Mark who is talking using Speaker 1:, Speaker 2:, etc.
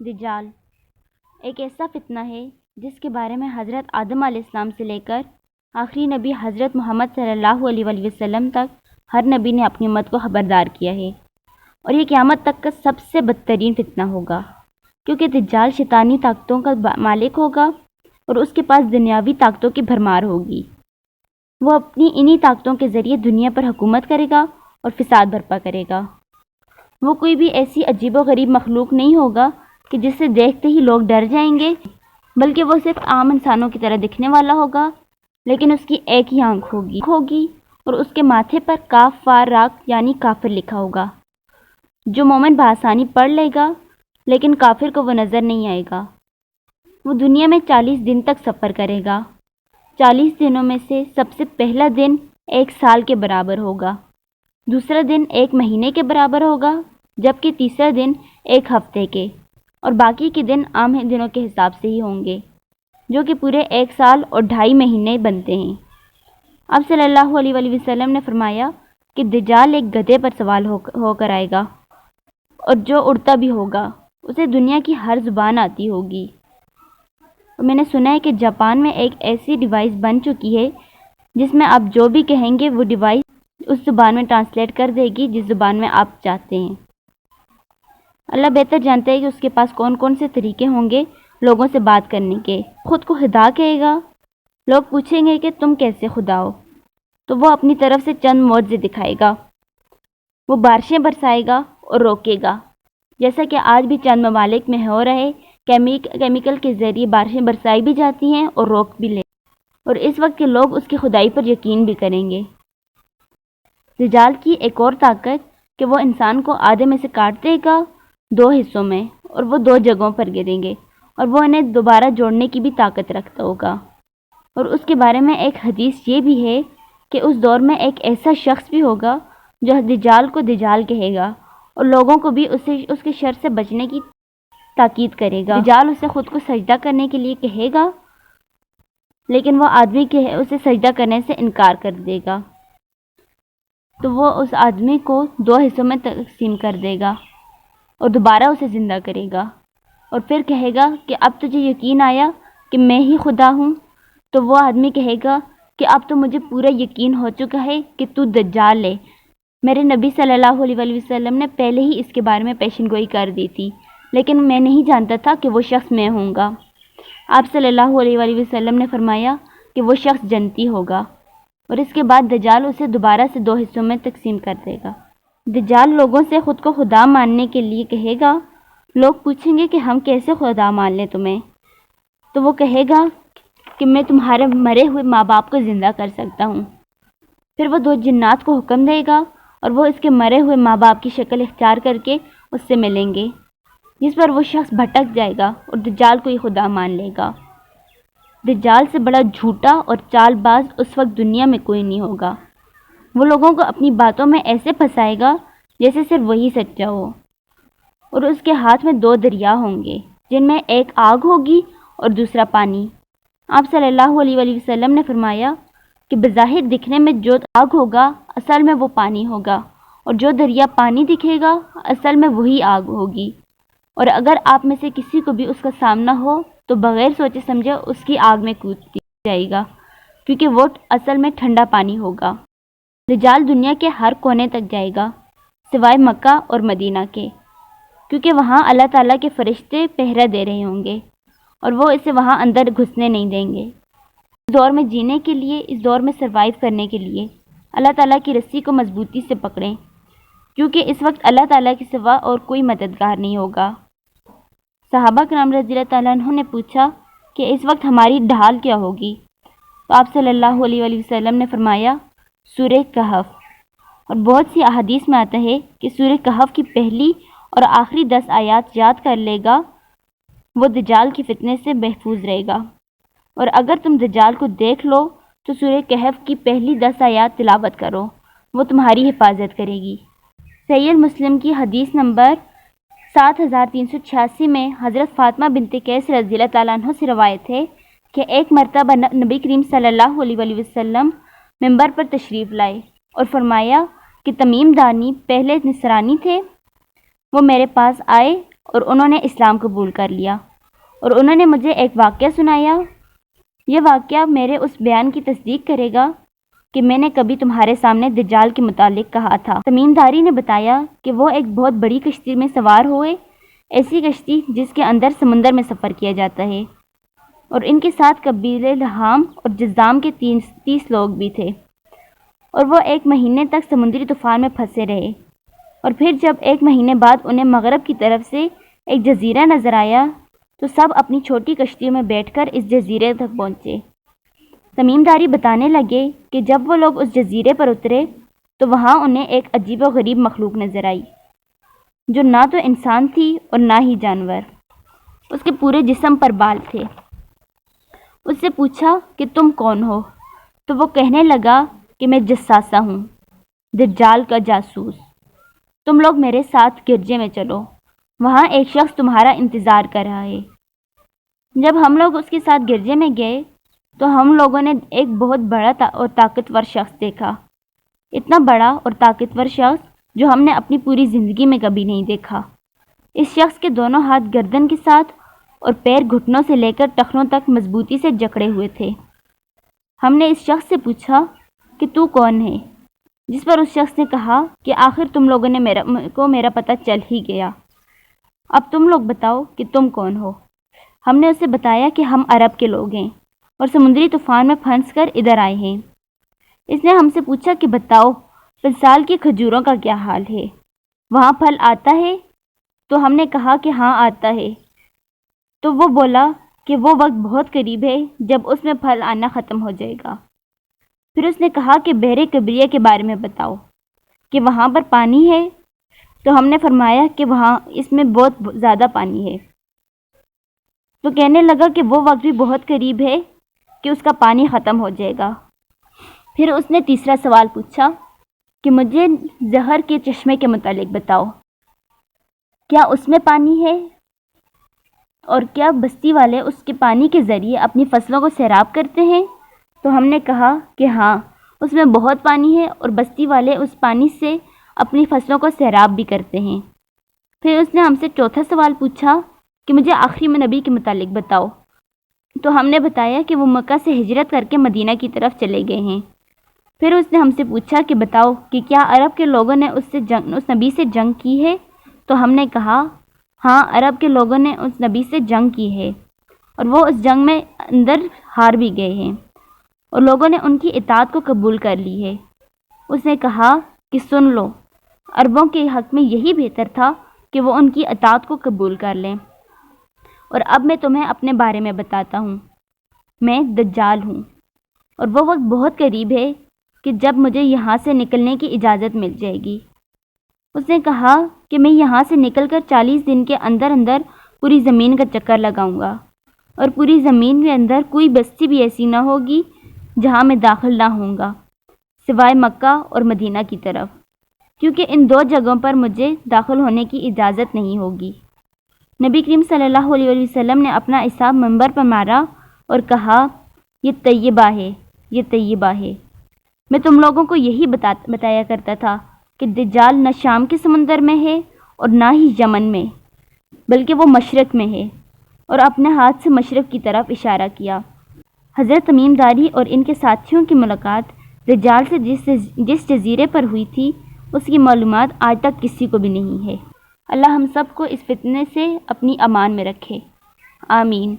Speaker 1: دجال ایک ایسا فتنہ ہے جس کے بارے میں حضرت آدم علیہ السلام سے لے کر آخری نبی حضرت محمد صلی اللہ علیہ وآلہ وسلم تک ہر نبی نے اپنی امت کو خبردار کیا ہے، اور یہ قیامت تک کا سب سے بدترین فتنہ ہوگا، کیونکہ دجال شیطانی طاقتوں کا مالک ہوگا اور اس کے پاس دنیاوی طاقتوں کی بھرمار ہوگی۔ وہ اپنی انہی طاقتوں کے ذریعے دنیا پر حکومت کرے گا اور فساد برپا کرے گا۔ وہ کوئی بھی ایسی عجیب و غریب مخلوق نہیں ہوگا کہ جسے دیکھتے ہی لوگ ڈر جائیں گے، بلکہ وہ صرف عام انسانوں کی طرح دکھنے والا ہوگا، لیکن اس کی ایک ہی آنکھ ہوگی اور اس کے ماتھے پر کاف فار راک یعنی کافر لکھا ہوگا۔ جو مومن بآسانی پڑھ لے گا، لیکن کافر کو وہ نظر نہیں آئے گا۔ وہ دنیا میں 40 دن تک سفر کرے گا۔ 40 دنوں میں سے سب سے پہلا دن 1 سال کے برابر ہوگا، دوسرا دن 1 مہینے کے برابر ہوگا، جبکہ تیسرا دن 1 ہفتے کے، اور باقی کے دن عام دنوں کے حساب سے ہی ہوں گے، جو کہ پورے 1 سال اور 2.5 مہینے بنتے ہیں۔ آپ صلی اللہ علیہ وآلہ وسلم نے فرمایا کہ دجال ایک گدھے پر سوار ہو کر آئے گا، اور جو اڑتا بھی ہوگا اسے دنیا کی ہر زبان آتی ہوگی۔ اور میں نے سنا ہے کہ جاپان میں ایک ایسی ڈیوائس بن چکی ہے جس میں آپ جو بھی کہیں گے وہ ڈیوائس اس زبان میں ٹرانسلیٹ کر دے گی جس زبان میں آپ چاہتے ہیں۔ اللہ بہتر جانتا ہے کہ اس کے پاس کون کون سے طریقے ہوں گے لوگوں سے بات کرنے کے۔ خود کو خدا کہے گا، لوگ پوچھیں گے کہ تم کیسے خدا ہو، تو وہ اپنی طرف سے چند معجزے دکھائے گا۔ وہ بارشیں برسائے گا اور روکے گا، جیسا کہ آج بھی چند ممالک میں ہو رہے کیمیکل کے ذریعے بارشیں برسائی بھی جاتی ہیں اور روک بھی لے، اور اس وقت کے لوگ اس کی خدائی پر یقین بھی کریں گے۔ دجال کی ایک اور طاقت کہ وہ انسان کو آدھے میں سے کاٹ دے گا 2 حصوں میں، اور وہ 2 جگہوں پر گریں گے، اور وہ انہیں دوبارہ جوڑنے کی بھی طاقت رکھتا ہوگا۔ اور اس کے بارے میں ایک حدیث یہ بھی ہے کہ اس دور میں ایک ایسا شخص بھی ہوگا جو دجال کو دجال کہے گا اور لوگوں کو بھی اس کے شر سے بچنے کی تاکید کرے گا۔ دجال اسے خود کو سجدہ کرنے کے لیے کہے گا، لیکن وہ آدمی اسے سجدہ کرنے سے انکار کر دے گا، تو وہ اس آدمی کو 2 حصوں میں تقسیم کر دے گا اور دوبارہ اسے زندہ کرے گا، اور پھر کہے گا کہ اب تجھے یقین آیا کہ میں ہی خدا ہوں؟ تو وہ آدمی کہے گا کہ اب تو مجھے پورا یقین ہو چکا ہے کہ تو دجال ہے، میرے نبی صلی اللہ علیہ وآلہ وسلم نے پہلے ہی اس کے بارے میں پیشن گوئی کر دی تھی، لیکن میں نہیں جانتا تھا کہ وہ شخص میں ہوں گا۔ آپ صلی اللہ علیہ وآلہ وسلم نے فرمایا کہ وہ شخص جنتی ہوگا، اور اس کے بعد دجال اسے دوبارہ سے 2 حصوں میں تقسیم کر دے گا۔ دجال لوگوں سے خود کو خدا ماننے کے لیے کہے گا۔ لوگ پوچھیں گے کہ ہم کیسے خدا مان لیں تمہیں؟ تو وہ کہے گا کہ میں تمہارے مرے ہوئے ماں باپ کو زندہ کر سکتا ہوں۔ پھر وہ 2 جنات کو حکم دے گا اور وہ اس کے مرے ہوئے ماں باپ کی شکل اختیار کر کے اس سے ملیں گے، جس پر وہ شخص بھٹک جائے گا اور دجال کو ہی خدا مان لے گا۔ دجال سے بڑا جھوٹا اور چال باز اس وقت دنیا میں کوئی نہیں ہوگا۔ وہ لوگوں کو اپنی باتوں میں ایسے پھنسائے گا جیسے صرف وہی سچا ہو، اور اس کے ہاتھ میں 2 دریا ہوں گے، جن میں ایک آگ ہوگی اور دوسرا پانی۔ آپ صلی اللہ علیہ وآلہ وسلم نے فرمایا کہ بظاہر دکھنے میں جو آگ ہوگا اصل میں وہ پانی ہوگا، اور جو دریا پانی دکھے گا اصل میں وہی آگ ہوگی، اور اگر آپ میں سے کسی کو بھی اس کا سامنا ہو تو بغیر سوچے سمجھے اس کی آگ میں کود جائے گا، کیونکہ وہ اصل میں ٹھنڈا پانی ہوگا۔ دجال دنیا کے ہر کونے تک جائے گا سوائے مکہ اور مدینہ کے، کیونکہ وہاں اللہ تعالیٰ کے فرشتے پہرہ دے رہے ہوں گے اور وہ اسے وہاں اندر گھسنے نہیں دیں گے۔ اس دور میں جینے کے لیے، اس دور میں سروائیو کرنے کے لیے اللہ تعالیٰ کی رسی کو مضبوطی سے پکڑیں، کیونکہ اس وقت اللہ تعالیٰ کے سوا اور کوئی مددگار نہیں ہوگا۔ صحابہ کرام رضی اللہ تعالیٰ عنہ نے پوچھا کہ اس وقت ہماری ڈھال کیا ہوگی؟ تو آپ صلی اللہ علیہ وآلہ وسلم نے فرمایا سورہ کہف، اور بہت سی احادیث میں آتا ہے کہ سورہ کہف کی پہلی اور آخری 10 آیات یاد کر لے گا وہ دجال کی فتنے سے محفوظ رہے گا، اور اگر تم دجال کو دیکھ لو تو سورہ کہف کی پہلی 10 آیات تلاوت کرو، وہ تمہاری حفاظت کرے گی۔ صحیح مسلم کی حدیث نمبر 7386 میں حضرت فاطمہ بنت قیس رضی اللہ تعالیٰ عنہ سے روایت ہے کہ ایک مرتبہ نبی کریم صلی اللہ علیہ وآلہ وسلم منبر پر تشریف لائے اور فرمایا کہ تمیم دانی پہلے نصرانی تھے، وہ میرے پاس آئے اور انہوں نے اسلام قبول کر لیا، اور انہوں نے مجھے ایک واقعہ سنایا۔ یہ واقعہ میرے اس بیان کی تصدیق کرے گا کہ میں نے کبھی تمہارے سامنے دجال کے متعلق کہا تھا۔ تمیم داری نے بتایا کہ وہ ایک بہت بڑی کشتی میں سوار ہوئے، ایسی کشتی جس کے اندر سمندر میں سفر کیا جاتا ہے، اور ان کے ساتھ قبیلے لحام اور جذام کے 30 لوگ بھی تھے، اور وہ 1 مہینے تک سمندری طوفان میں پھنسے رہے، اور پھر جب 1 مہینے بعد انہیں مغرب کی طرف سے ایک جزیرہ نظر آیا تو سب اپنی چھوٹی کشتیوں میں بیٹھ کر اس جزیرے تک پہنچے۔ تمیم داری بتانے لگے کہ جب وہ لوگ اس جزیرے پر اترے تو وہاں انہیں ایک عجیب و غریب مخلوق نظر آئی، جو نہ تو انسان تھی اور نہ ہی جانور۔ اس کے پورے جسم پر بال تھے۔ اس سے پوچھا کہ تم کون ہو؟ تو وہ کہنے لگا کہ میں جساسہ ہوں، دجال کا جاسوس۔ تم لوگ میرے ساتھ گرجے میں چلو، وہاں ایک شخص تمہارا انتظار کر رہا ہے۔ جب ہم لوگ اس کے ساتھ گرجے میں گئے تو ہم لوگوں نے ایک بہت بڑا اور طاقتور شخص دیکھا، اتنا بڑا اور طاقتور شخص جو ہم نے اپنی پوری زندگی میں کبھی نہیں دیکھا۔ اس شخص کے دونوں ہاتھ گردن کے ساتھ اور پیر گھٹنوں سے لے کر ٹخنوں تک مضبوطی سے جکڑے ہوئے تھے۔ ہم نے اس شخص سے پوچھا کہ تو کون ہے؟ جس پر اس شخص نے کہا کہ آخر تم لوگوں نے میرا پتہ چل ہی گیا، اب تم لوگ بتاؤ کہ تم کون ہو۔ ہم نے اسے بتایا کہ ہم عرب کے لوگ ہیں اور سمندری طوفان میں پھنس کر ادھر آئے ہیں۔ اس نے ہم سے پوچھا کہ بتاؤ فلسال کی کھجوروں کا کیا حال ہے، وہاں پھل آتا ہے؟ تو ہم نے کہا کہ ہاں آتا ہے۔ تو وہ بولا کہ وہ وقت بہت قریب ہے جب اس میں پھل آنا ختم ہو جائے گا۔ پھر اس نے کہا کہ بحر کبریہ کے بارے میں بتاؤ کہ وہاں پر پانی ہے؟ تو ہم نے فرمایا کہ وہاں اس میں بہت زیادہ پانی ہے۔ تو کہنے لگا کہ وہ وقت بھی بہت قریب ہے کہ اس کا پانی ختم ہو جائے گا۔ پھر اس نے تیسرا سوال پوچھا کہ مجھے زہر کے چشمے کے متعلق بتاؤ، کیا اس میں پانی ہے؟ اور کیا بستی والے اس کے پانی کے ذریعے اپنی فصلوں کو سیراب کرتے ہیں؟ تو ہم نے کہا کہ ہاں، اس میں بہت پانی ہے اور بستی والے اس پانی سے اپنی فصلوں کو سیراب بھی کرتے ہیں۔ پھر اس نے ہم سے چوتھا سوال پوچھا کہ مجھے آخری نبی کے متعلق بتاؤ، تو ہم نے بتایا کہ وہ مکہ سے ہجرت کر کے مدینہ کی طرف چلے گئے ہیں۔ پھر اس نے ہم سے پوچھا کہ بتاؤ کہ کیا عرب کے لوگوں نے اس نبی سے جنگ کی ہے؟ تو ہم نے کہا ہاں، عرب کے لوگوں نے اس نبی سے جنگ کی ہے اور وہ اس جنگ میں اندر ہار بھی گئے ہیں اور لوگوں نے ان کی اطاعت کو قبول کر لی ہے۔ اس نے کہا کہ سن لو، عربوں کے حق میں یہی بہتر تھا کہ وہ ان کی اطاعت کو قبول کر لیں۔ اور اب میں تمہیں اپنے بارے میں بتاتا ہوں، میں دجال ہوں، اور وہ وقت بہت قریب ہے کہ جب مجھے یہاں سے نکلنے کی اجازت مل جائے گی۔ اس نے کہا کہ میں یہاں سے نکل کر 40 دن کے اندر اندر پوری زمین کا چکر لگاؤں گا، اور پوری زمین کے اندر کوئی بستی بھی ایسی نہ ہوگی جہاں میں داخل نہ ہوں گا، سوائے مکہ اور مدینہ کی طرف، کیونکہ ان 2 جگہوں پر مجھے داخل ہونے کی اجازت نہیں ہوگی۔ نبی کریم صلی اللہ علیہ وسلم نے اپنا اصحاب منبر پر مارا اور کہا یہ طیبہ ہے، یہ طیبہ ہے۔ میں تم لوگوں کو یہی بتایا کرتا تھا کہ دجال نہ شام کے سمندر میں ہے اور نہ ہی یمن میں، بلکہ وہ مشرق میں ہے، اور اپنے ہاتھ سے مشرق کی طرف اشارہ کیا۔ حضرت تمیم داری اور ان کے ساتھیوں کی ملاقات دجال سے جس جزیرے پر ہوئی تھی اس کی معلومات آج تک کسی کو بھی نہیں ہے۔ اللہ ہم سب کو اس فتنے سے اپنی امان میں رکھے، آمین۔